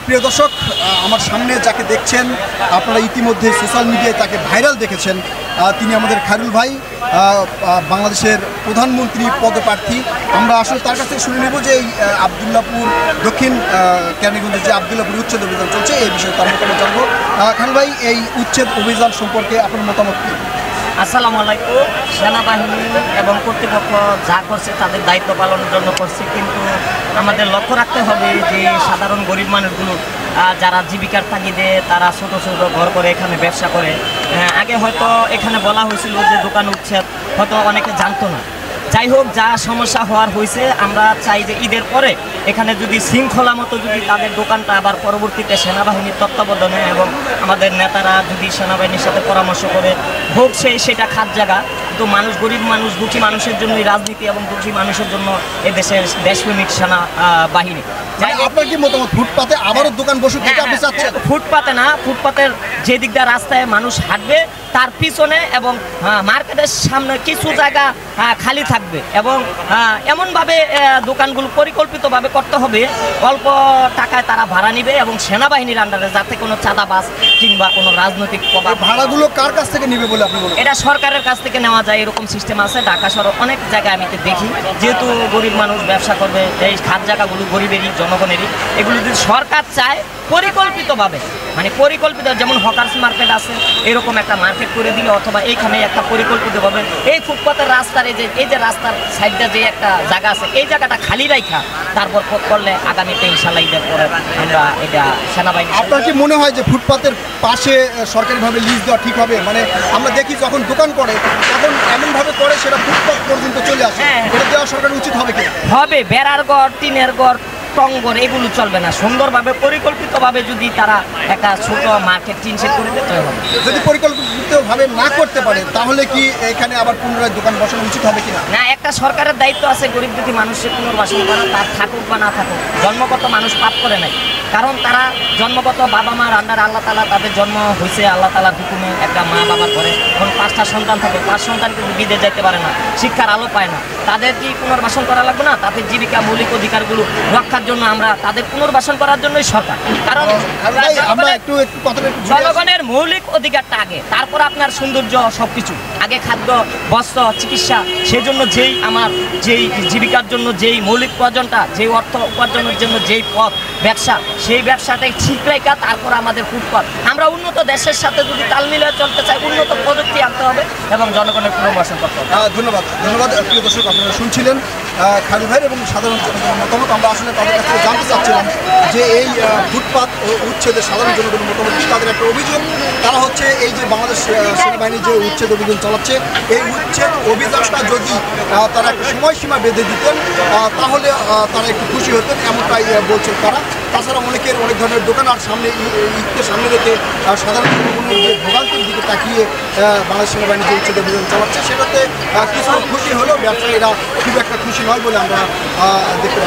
প্রিয় দর্শক, আমার সামনে যাকে দেখছেন আপনারা ইতিমধ্যে সোশ্যাল মিডিয়ায় তাকে ভাইরাল দেখেছেন। তিনি আমাদের খায়রুল ভাই, বাংলাদেশের প্রধানমন্ত্রী পদপ্রার্থী। আমরা আসলে তার কাছ থেকে শুনে নেব যে এই আবদুল্লাপুর দক্ষিণ কেরানীগঞ্জের যে আবদুল্লাপুর উচ্ছেদ অভিযান চলছে এই বিষয়ে তার মতামত জানবো। খায়রুল ভাই, এই উচ্ছেদ অভিযান সম্পর্কে আপনার মতামত কি? আসসালামু আলাইকুম। সেনাবাহিনী এবং কর্তৃপক্ষ যা করছে তাদের দায়িত্ব পালনের জন্য করছে, কিন্তু আমাদের লক্ষ্য রাখতে হবে যে সাধারণ গরিব মানুষগুলো যারা জীবিকার তাগিদে তারা ছোটো ছোটো ঘর করে এখানে ব্যবসা করে। আগে হয়তো এখানে বলা হয়েছিল যে দোকান উচ্ছেদ, হয়তো অনেকে জানতো না। যাই হোক, যা সমস্যা হওয়ার হয়েছে, আমরা চাই যে ঈদের পরে এখানে যদি শৃঙ্খলা মতো যদি তাদের দোকানটা আবার পরবর্তীতে সেনাবাহিনীর তত্ত্বাবধানে এবং আমাদের নেতারা যদি সেনাবাহিনীর সাথে পরামর্শ করে হোক সেটা খাত জায়গা, কিন্তু মানুষ, গরিব মানুষ, দুঃখী মানুষের জন্যই রাজনীতি এবং দুঃখী মানুষের জন্য এদেশের দেশপ্রেমিক সেনাবাহিনী। আপনার কি মতামত, ফুটপাতে আবারও দোকান বসুক এটা আপনি চাচ্ছেন? ফুটপাতে না, ফুটপাতের যে দিক দিয়ে রাস্তায় মানুষ হাঁটবে তার পিছনে এবং মার্কেটের সামনে কিছু জায়গা খালি থাকবে এবং এমনভাবে দোকানগুলো পরিকল্পিতভাবে করতে হবে, অল্প টাকায় তারা ভাড়া নিবে এবং সেনাবাহিনীর আন্ডারে, যাতে কোনো চাঁদাবাজ কিংবা কোনো রাজনৈতিক প্রভাব। ভাড়াগুলো কার কাছ থেকে নিবে বলে আপনি বলেন? এটা সরকারের কাছ থেকে নেওয়া যায়, এরকম সিস্টেম আছে ঢাকা শহরে অনেক জায়গায় আমি দেখি। যেহেতু গরিব মানুষ ব্যবসা করবে, এই খাত জায়গাগুলো গরিবেরই, জনগণেরই, এগুলো যদি সরকার চায় পরিকল্পিতভাবে, মানে পরিকল্পিত, যেমন হকার্স মার্কেট আছে এরকম একটা মার্কেট করে দিলে, অথবা এইখানে একটা পরিকল্পিতভাবে এই ফুটপাতের রাস্তার এই যে রাস্তার সাইডটা যে একটা জায়গা আছে এই জায়গাটা খালি রাখা তারপর করলে আগামীতে ইনশাল্লাহ ঈদের পরে আমরা এটা সেনাবাহিনী। আপনার কি মনে হয় যে ফুটপাতের পাশে সরকারিভাবে লিজ দেওয়া ঠিক হবে? মানে আমরা দেখি যখন দোকান করে তখন এমনভাবে করে সেটা ফুটপাত পর্যন্ত চলে আসে, এটা দেওয়া সরকার উচিত হবে কি? হবে। বেড়ার ঘর, টিনের ঘর, টঙ্গর এগুলো চলবে না। সুন্দরভাবে পরিকল্পিতভাবে যদি তারা একটা ছোট মার্কেট চিনসেট করে দিতে হবে। যদি পরিকল্পিতভাবে না করতে পারে তাহলে কি এখানে আবার পুনরায় দোকান বসানো উচিত হবে কিনা? না, একটা সরকারের দায়িত্ব আছে গরিব দুঃখী মানুষের পুনর্বাসন করা, তার থাকুক বা না থাকুক। জন্মগত মানুষ পাপ করে নাই, কারণ তারা জন্মগত বাবা মার আন্ডার, আল্লাহ তালা তাদের জন্ম হয়েছে আল্লাহ তালার হুকুমে একটা মা বাবার ঘরে। এখন 5টা সন্তান থাকে, 5 সন্তান কিন্তু বিদেশ যাইতে পারে না, শিক্ষার আলো পায় না। তাদের কি পুনর্বাসন করা লাগবে না? তাদের জীবিকা, মৌলিক অধিকারগুলো রক্ষার জন্য আমরা তাদের পুনর্বাসন করার জন্যই সরকার। কারণ জনগণের মৌলিক অধিকারটা আগে, তারপর আপনার সৌন্দর্য সবকিছু আগে। খাদ্য, বস্ত্র, চিকিৎসা, সেজন্য যেই জীবিকার জন্য যেই মৌলিক প্রয়োজনটা, যেই অর্থ উপার্জনের জন্য যেই পথ ব্যবসা, সেই ব্যবসাটাই ঠিক রেখা তারপর আমাদের ফুটপাত। আমরা উন্নত দেশের সাথে যদি তাল মিলিয়ে চলতে চাই, উন্নত প্রযুক্তি আনতে হবে এবং জনগণের পুনর্বাসন করতে হবে। ধন্যবাদ। প্রিয় দর্শক, আপনারা শুনছিলেন খায়রুল ভাই এবং সাধারণ জনগণের মতামত। আমরা আসলে তাদের কাছ থেকে জানতে চাচ্ছিলাম যে এই ফুটপাত উচ্ছেদের সাধারণ জনগণের মতামত। তাদের একটা অভিযোগ, তারা হচ্ছে এই যে বাংলাদেশ সেনাবাহিনী যে উচ্ছেদ অভিযান চালাচ্ছে, এই উচ্ছেদ অভিযানটা যদি তারা একটা সময়সীমা বেঁধে দিতেন তাহলে তারা একটু খুশি হতেন, এমনটাই বলছেন তারা। তাছাড়া অনেক ধরনের দোকান আর সামনে ঈদকে সামনে রেখে সাধারণ জনগণের যে ভোগান্তির দিকে তাকিয়ে বাংলাদেশ সেনাবাহিনী যে উচ্ছেদ অভিযান চালাচ্ছে সেটাতে কিছু খুশি হলেও ব্যবসায়ীরা খুব একটা খুশি নয় বলে আমরা দেখতে পাই।